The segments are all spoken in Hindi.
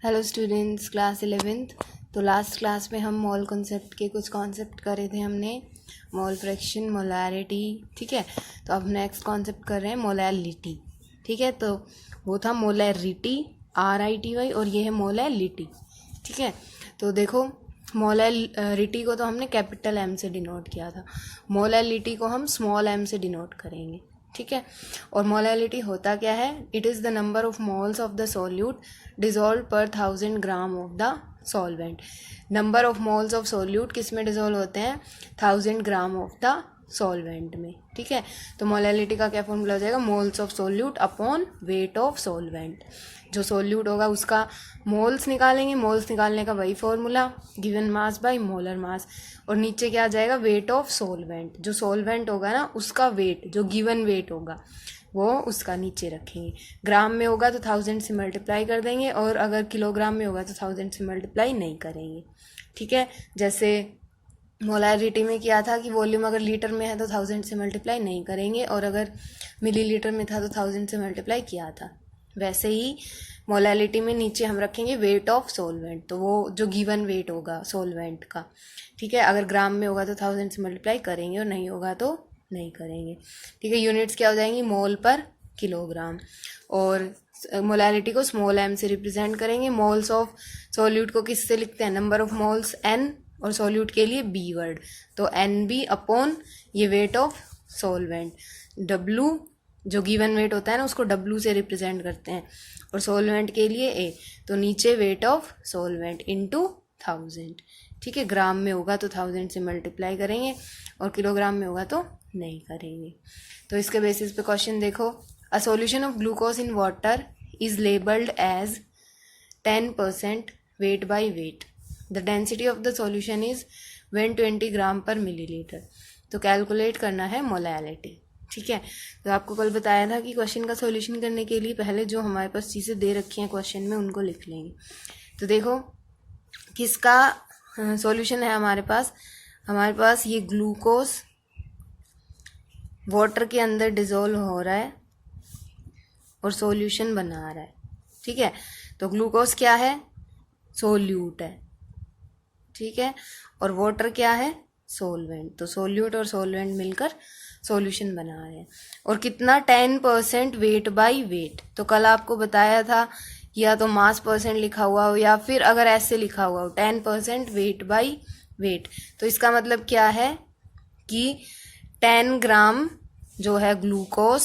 Hello students, class 11th। तो लास्ट क्लास में हम मोल कॉन्सेप्ट के कुछ कॉन्सेप्ट करे थे हमने, मोल फ्रैक्शन, मोलैरिटी। ठीक है, तो अब नेक्स्ट कॉन्सेप्ट कर रहे हैं मोलैलिटी। ठीक है, तो वो था मोलैरिटी, RITY, और ये है मोलैलिटी। ठीक है, तो देखो मोलैलिटी को तो हमने कैपिटल M से डिनोट किया था, मोलैलिटी को हम स्मॉल m से डिनोट करेंगे। ठीक है, और मोलैलिटी होता क्या है? It is the number of moles of the solute dissolve पर 1000 gram of the solvent. Number of moles of solute किस में डिजोल्व होते हैं? 1000 ग्राम ऑफ द सॉल्वेंट में। ठीक है, तो मोलैलिटी का क्या फॉर्मूला हो जाएगा? Moles of solute upon weight of solvent. जो सोल्यूट होगा उसका मोल्स निकालेंगे, मोल्स निकालने का वही formula, given mass by molar mass. और नीचे क्या आ जाएगा? Wait of solvent. जो सॉल्वेंट होगा ना उसका वेट, जो गिवन वेट होगा वो उसका नीचे रखेंगे। ग्राम में होगा तो 1000 से मल्टीप्लाई कर देंगे, और अगर किलोग्राम में होगा तो 1000 से मल्टीप्लाई नहीं करेंगे। ठीक है, जैसे मोलैरिटी में किया था कि वॉल्यूम अगर लीटर में है तो 1000 से मल्टीप्लाई नहीं करेंगे, और अगर मिलीलीटर में था तो 1000 से मल्टीप्लाई किया था। वैसे ही मोलैलिटी में नीचे हम रखेंगे वेट ऑफ सोलवेंट, तो वो जो गिवन वेट होगा सोलवेंट का। ठीक है, अगर ग्राम में होगा तो 1000 से मल्टीप्लाई करेंगे, और नहीं होगा तो नहीं करेंगे। ठीक है, यूनिट्स क्या हो जाएंगी? मोल पर किलोग्राम। और मोलैलिटी को स्मॉल m से रिप्रेजेंट करेंगे। मोल्स ऑफ सोल्यूट को किससे लिखते हैं? नंबर ऑफ मोल्स n, और सोल्यूट के लिए b वर्ड, तो NB अपॉन ये वेट ऑफ सोलवेंट। W जो गिवन वेट होता है ना उसको W से रिप्रेजेंट करते हैं, और सोलवेंट के लिए A, तो नीचे वेट ऑफ सोलवेंट इनटू 1000। ठीक है, ग्राम में होगा तो 1000 से मल्टीप्लाई करेंगे, और किलोग्राम में होगा तो नहीं करेंगे। तो इसके बेसिस पे क्वेश्चन देखो। A solution of glucose in water is labelled as 10% weight by weight. The density of the solution is 120 gram per millilitre. तो कैलकुलेट करना है मोलैलिटी। ठीक है, तो आपको कल बताया था कि क्वेश्चन का सॉल्यूशन करने के लिए पहले जो हमारे पास चीज़ें दे रखी हैं क्वेश्चन में उनको लिख लेंगे। तो देखो किसका सॉल्यूशन है हमारे पास ये ग्लूकोज वाटर के अंदर डिजोल्व हो रहा है और सॉल्यूशन बना रहा है। ठीक है, तो ग्लूकोज क्या है? सोल्यूट है। ठीक है, और वाटर क्या है? सोलवेंट। तो सोल्यूट और सोलवेंट मिलकर सॉल्यूशन बना रहे हैं। और कितना? 10% वेट बाय वेट। तो कल आपको बताया था या तो मास परसेंट लिखा हुआ हो या फिर अगर ऐसे लिखा हुआ हो 10% वेट बाय वेट, तो इसका मतलब क्या है कि 10 ग्राम जो है ग्लूकोज,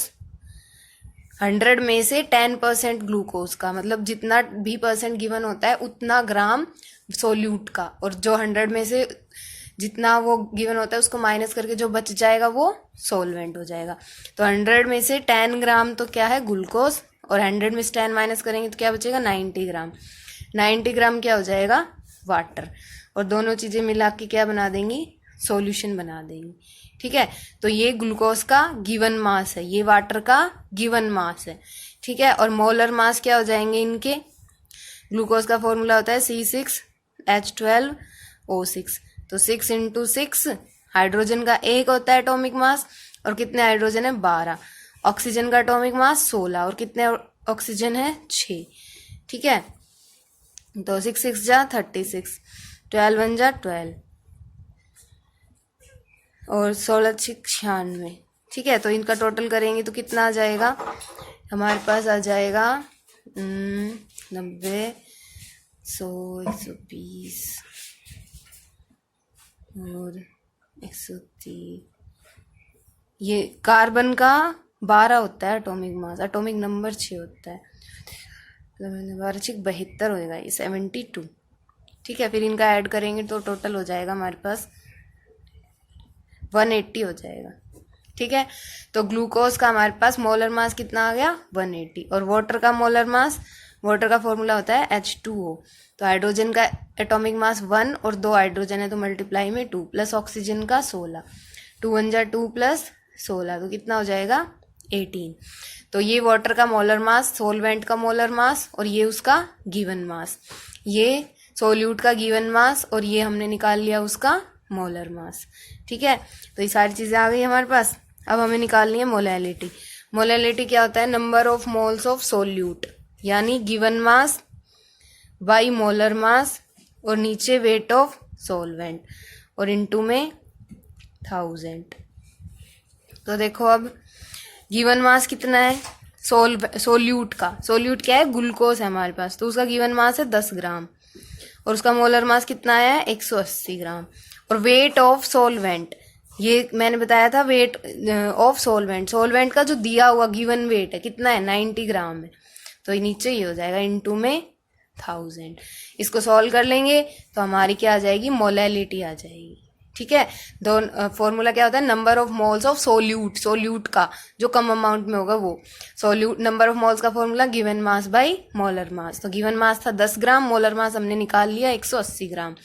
100 में से 10% ग्लूकोज का, मतलब जितना भी परसेंट गिवन होता है उतना ग्राम सोल्यूट का, और जो 100 में से जितना वो गिवन होता है उसको माइनस करके जो बच जाएगा वो सोलवेंट हो जाएगा। तो 100 में से 10 ग्राम तो क्या है? ग्लूकोज, और 100 में से 10 माइनस करेंगे तो क्या बचेगा? 90 ग्राम। 90 ग्राम क्या हो जाएगा? वाटर। और दोनों चीज़ें मिला के क्या बना देंगी? सॉल्यूशन बना देंगी। ठीक है, तो ये ग्लूकोज का गिवन मास है, ये वाटर का गिवन मास है। ठीक है, और मोलर मास क्या हो जाएंगे इनके? ग्लूकोज का फॉर्मूला होता है C6H12O6। तो 6 × 6 हाइड्रोजन का 1 होता है एटॉमिक मास, और कितने हाइड्रोजन है? 12। ऑक्सीजन का एटॉमिक मास 16, और कितने ऑक्सीजन है? 6। ठीक है, तो 6 6 जा 36, 12 1 जा 12, और 16 6 96। ठीक है, तो इनका टोटल करेंगे तो कितना आ जाएगा? हमारे पास आ जाएगा 90, 100, 120 और 130। ये कार्बन का 12 होता है एटॉमिक मास, एटॉमिक नंबर 6 होता है, 12 6 72 होएगा, ये 72। ठीक है, फिर इनका ऐड करेंगे तो टोटल हो जाएगा हमारे पास 180 हो जाएगा। ठीक है, तो ग्लूकोज का हमारे पास मोलर मास कितना आ गया? 180। और वाटर का मोलर मास, वाटर का फॉर्मूला होता है H2O। तो हाइड्रोजन का एटॉमिक मास 1 और 2 हाइड्रोजन है तो मल्टीप्लाई में 2, प्लस ऑक्सीजन का 16, 2 1 जा 2 प्लस 16, तो कितना हो जाएगा? 18। तो ये वाटर का मोलर मास, सोलवेंट का मोलर मास, और ये उसका गिवन मास, ये सोल्यूट का गिवन मास, और ये हमने निकाल लिया उसका मोलर मास। ठीक है, तो ये सारी चीज़ें आ गई हमारे पास। अब हमें निकालनी है मोलैलिटी। मोलैलिटी क्या होता है? Number of moles of solute, यानी given mass by molar mass और नीचे वेट ऑफ सॉल्वेंट और इनटू में 1000। तो देखो अब गिवन मास कितना है सोल्यूट का, सोल्यूट क्या है, ग्लूकोज है हमारे पास, तो उसका गिवन मास है 10 ग्राम और उसका मोलर मास कितना है 180 ग्राम। और वेट ऑफ सॉल्वेंट, ये मैंने बताया था वेट ऑफ सॉल्वेंट, सॉल्वेंट का जो दिया हुआ गिवन वेट है कितना है 90 ग्राम है, तो ये नीचे ही हो जाएगा इनटू में 1000। इसको सॉल्व कर लेंगे तो हमारी क्या आ जाएगी, मोलैलिटी आ जाएगी। ठीक है, दो फॉर्मूला क्या होता है, number of moles of solute, solute का जो कम अमाउंट में होगा वो सोल्यूट, नंबर ऑफ मोल्स का formula given mass by molar mass. तो गिवन मास था 10 ग्राम, मोलर मास हमने निकाल लिया 180 ग्राम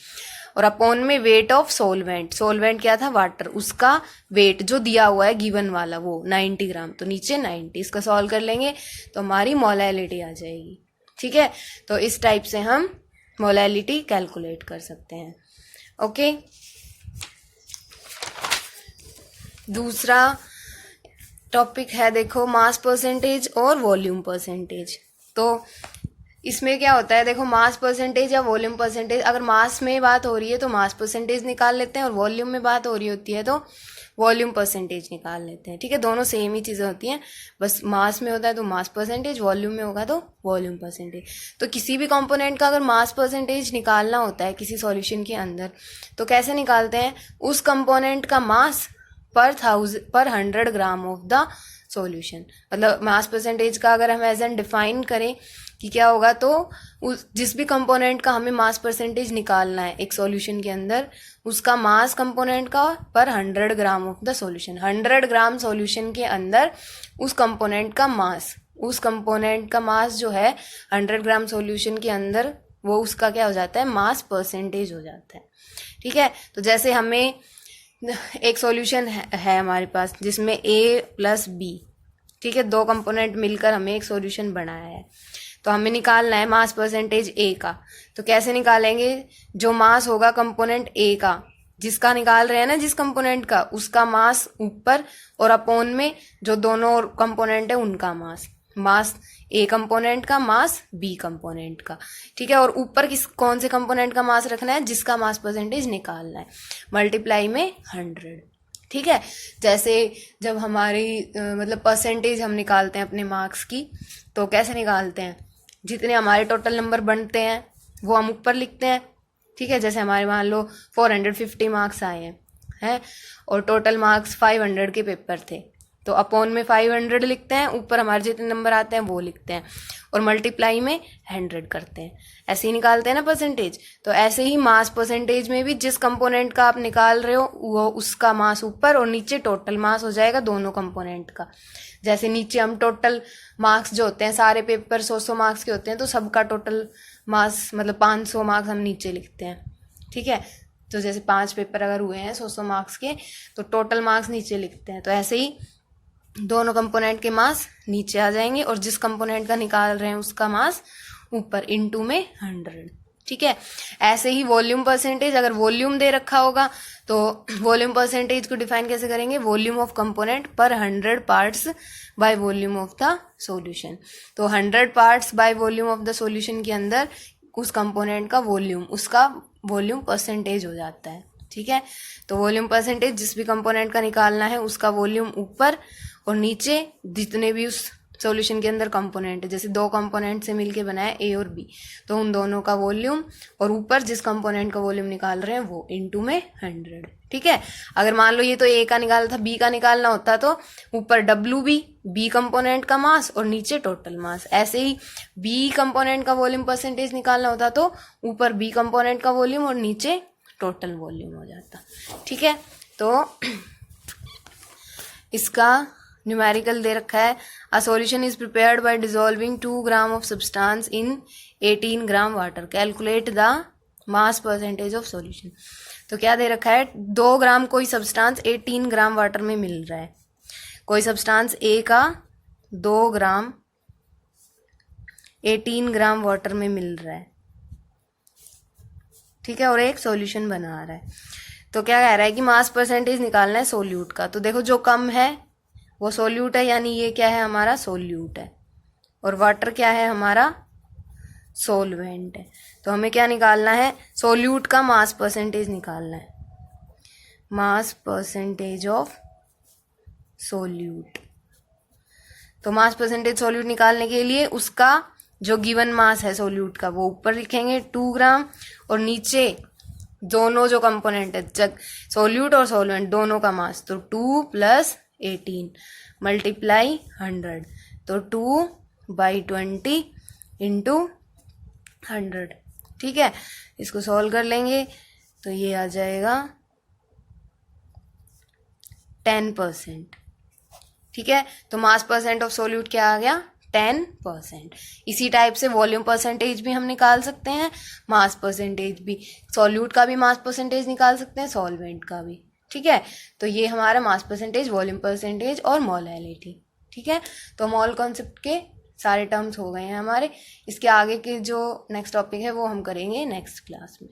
और अपॉन में वेट ऑफ सोलवेंट, सोलवेंट क्या था वाटर, उसका वेट जो दिया हुआ है गिवन वाला वो 90 ग्राम, तो नीचे 90। इसका सॉल्व कर लेंगे तो हमारी मोलैलिटी आ जाएगी। ठीक है, तो इस टाइप से हम मोलैलिटी कैलकुलेट कर सकते हैं। ओके, दूसरा टॉपिक है देखो मास परसेंटेज और वॉल्यूम परसेंटेज। तो इसमें क्या होता है, देखो मास परसेंटेज या वॉल्यूम परसेंटेज, अगर मास में बात हो रही है तो मास परसेंटेज निकाल लेते हैं और वॉल्यूम में बात हो रही होती है तो वॉल्यूम परसेंटेज निकाल लेते हैं। ठीक है, दोनों सेम ही चीज़ें होती हैं, बस मास में होता है तो मास परसेंटेज, वॉल्यूम में होगा तो वॉल्यूम परसेंटेज। तो किसी भी कंपोनेंट का अगर मास परसेंटेज निकालना होता है किसी सॉल्यूशन के अंदर तो कैसे निकालते हैं, उस कंपोनेंट का मास पर 100 ग्राम ऑफ द सॉल्यूशन। मतलब मास परसेंटेज का अगर हम एज एन डिफाइन करें कि क्या होगा, तो उस जिस भी कंपोनेंट का हमें मास परसेंटेज निकालना है एक सॉल्यूशन के अंदर, उसका मास कंपोनेंट का पर 100 gram of the solution, 100 gram solution के अंदर उस कंपोनेंट का मास, उस कंपोनेंट का मास जो है 100 ग्राम सॉल्यूशन के अंदर, वो उसका क्या हो जाता है, मास परसेंटेज हो जाता है। ठीक है, तो जैसे हमें एक सॉल्यूशन है हमारे पास जिसमें A प्लस B, ठीक है, दो कंपोनेंट मिलकर हमें एक सॉल्यूशन बनाया है, तो हमें निकालना है मास परसेंटेज A का। तो कैसे निकालेंगे, जो मास होगा कंपोनेंट A का, जिसका निकाल रहे हैं ना जिस कंपोनेंट का, उसका मास ऊपर और अपॉन में जो दोनों कंपोनेंट है उनका मास, मास A कंपोनेंट का, मास B कंपोनेंट का। ठीक है, और ऊपर कौन से कंपोनेंट का मास रखना है, जिसका मास परसेंटेज निकालना है, मल्टीप्लाई में 100। ठीक है, जैसे जब हमारी मतलब परसेंटेज हम निकालते हैं अपने मार्क्स की, तो कैसे निकालते हैं, जितने हमारे टोटल नंबर बनते हैं वो हम ऊपर लिखते हैं। ठीक है, जैसे हमारे मान लो 450 मार्क्स आए हैं और टोटल मार्क्स 500 के पेपर थे, तो अपॉन में 500 लिखते हैं, ऊपर हमारे जितने नंबर आते हैं वो लिखते हैं और मल्टीप्लाई में 100 करते हैं। ऐसे ही निकालते हैं ना परसेंटेज। तो ऐसे ही मास परसेंटेज में भी जिस कंपोनेंट का आप निकाल रहे हो वो उसका मास ऊपर और नीचे टोटल मास हो जाएगा दोनों कंपोनेंट का। जैसे नीचे हम टोटल मार्क्स जो होते हैं, सारे पेपर 100 मार्क्स के होते हैं, तो सबका टोटल मार्क्स मतलब 500 मार्क्स हम नीचे लिखते हैं। ठीक है, तो जैसे 5 पेपर अगर हुए हैं 100 मार्क्स के, तो टोटल मार्क्स नीचे लिखते हैं। तो ऐसे ही दोनों कंपोनेंट के मास नीचे आ जाएंगे और जिस कंपोनेंट का निकाल रहे हैं उसका मास ऊपर इनटू में 100। ठीक है, ऐसे ही वॉल्यूम परसेंटेज, अगर वॉल्यूम दे रखा होगा तो वॉल्यूम परसेंटेज को डिफाइन कैसे करेंगे, वॉल्यूम ऑफ कंपोनेंट पर 100 parts by volume of the solution. तो 100 parts by volume of the solution के अंदर उस कंपोनेंट का वॉल्यूम, उसका वॉल्यूम परसेंटेज हो जाता है। ठीक है, तो वॉल्यूम परसेंटेज जिस भी कंपोनेंट का निकालना है उसका वॉल्यूम ऊपर और नीचे जितने भी उस सॉल्यूशन के अंदर कंपोनेंट है, जैसे दो कंपोनेंट से मिलके बना है A और B, तो उन दोनों का वॉल्यूम और ऊपर जिस कंपोनेंट का वॉल्यूम निकाल रहे हैं वो इनटू में 100। ठीक है, अगर मान लो ये तो A का निकाला था, B का निकालना होता तो ऊपर WB, B कंपोनेंट का मास और नीचे टोटल मास। ऐसे ही B कंपोनेंट का वॉल्यूम परसेंटेज निकालना होता तो ऊपर B कंपोनेंट का वॉल्यूम और नीचे टोटल वॉल्यूम हो जाता। ठीक है, तो इसका न्यूमेरिकल दे रखा है, a solution is prepared by dissolving 2 gram of substance in 18 gram water, calculate the mass percentage of solution. तो क्या दे रखा है, 2 ग्राम कोई सब्सटेंस 18 ग्राम वाटर में मिल रहा है, कोई सब्सटेंस A का 2 ग्राम 18 ग्राम वाटर में मिल रहा है। ठीक है, और एक सॉल्यूशन बना रहा है, तो क्या कह रहा है कि मास परसेंटेज निकालना है सोल्यूट का। तो देखो जो कम है वो सोल्यूट है, यानी ये क्या है हमारा सोल्यूट है, और वाटर क्या है हमारा सोलवेंट है। तो हमें क्या निकालना है, सोल्यूट का मास परसेंटेज निकालना है, मास परसेंटेज ऑफ सोल्यूट। तो मास परसेंटेज सोल्यूट निकालने के लिए उसका जो गिवन मास है सोल्यूट का वो ऊपर लिखेंगे 2 ग्राम, और नीचे दोनों जो कंपोनेंट है जग सोल्यूट और सोलवेंट दोनों का मास, तो 2 + 18 मल्टीप्लाई 100, तो 2/20 इंटू 100। ठीक है, इसको सॉल्व कर लेंगे तो ये आ जाएगा 10%। ठीक है, तो मास परसेंट ऑफ सोल्यूट क्या आ गया, 10%। इसी टाइप से वॉल्यूम परसेंटेज भी हम निकाल सकते हैं, मास परसेंटेज भी, सोल्यूट का भी मास परसेंटेज निकाल सकते हैं, सॉल्वेंट का भी। ठीक है, तो ये हमारा मास परसेंटेज, वॉल्यूम परसेंटेज और मोलैलिटी। ठीक है, तो मोल कॉन्सेप्ट के सारे टर्म्स हो गए हैं हमारे। इसके आगे के जो नेक्स्ट टॉपिक है वो हम करेंगे नेक्स्ट क्लास में।